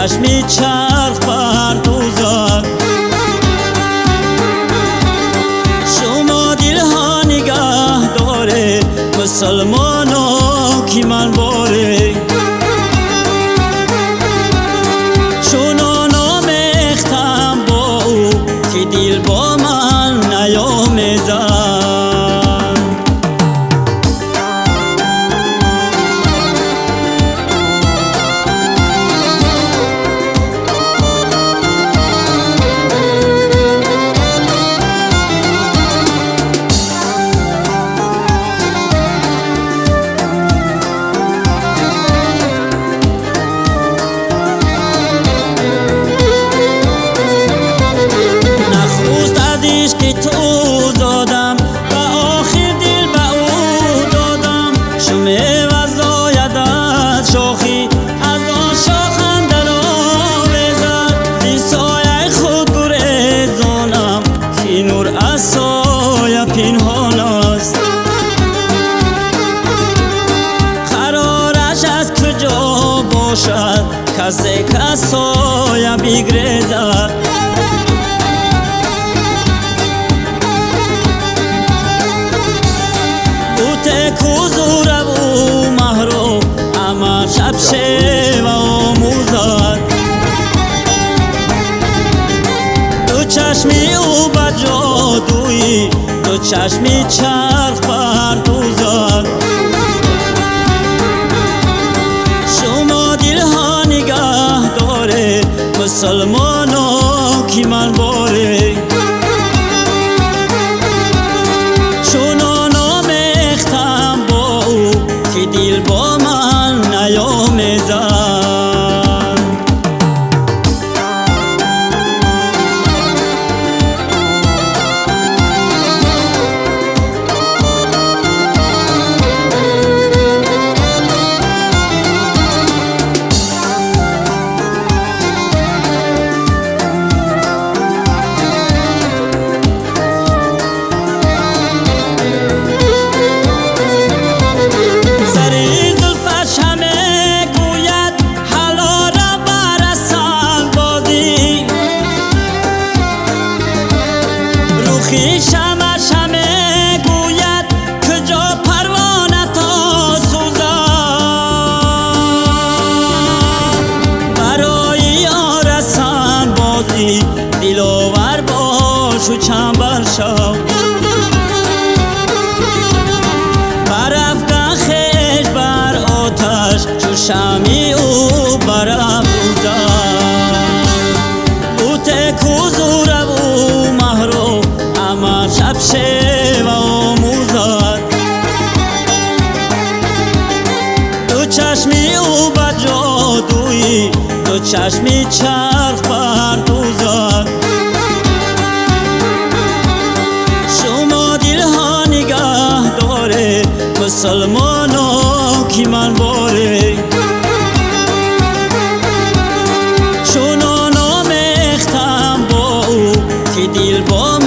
چشمی چرخ پردوزد. شما دل ها نگه داره مسلمانا کی من باره. چونان آمیختم با او که دل با من نیامیزد. که تو دادم و آخر دل به او دادم. شمه وزایدت شاخی از آن شاخم در آویزد. زی سایه خود گریزانم که نور از سایه پنهان است. قرارش از کجا باشد کسی که سایه بگریزد. کوزور و مهرو اما شب شب آموزد. دو چشمی او با جادویی دو چشمی چرخ پردوزد. شما دل ها نگه داره مسلمانا کی من باره. دل با من نیامیزد. شمع شمع گوید کجا پروانه تا سوزد. برای یارسان بازی دلاور باش و چنبر شو. برافکن خویش بر آتش چو شمع او برافروزد. او کوزور و مهرو اما شب شب آموزد. دو چشمی او با جادویی دو چشمی چرخ پردوزد. شما دل ها نگه داره مسلمانا کی من باره. چونان آمیختم با او که دل با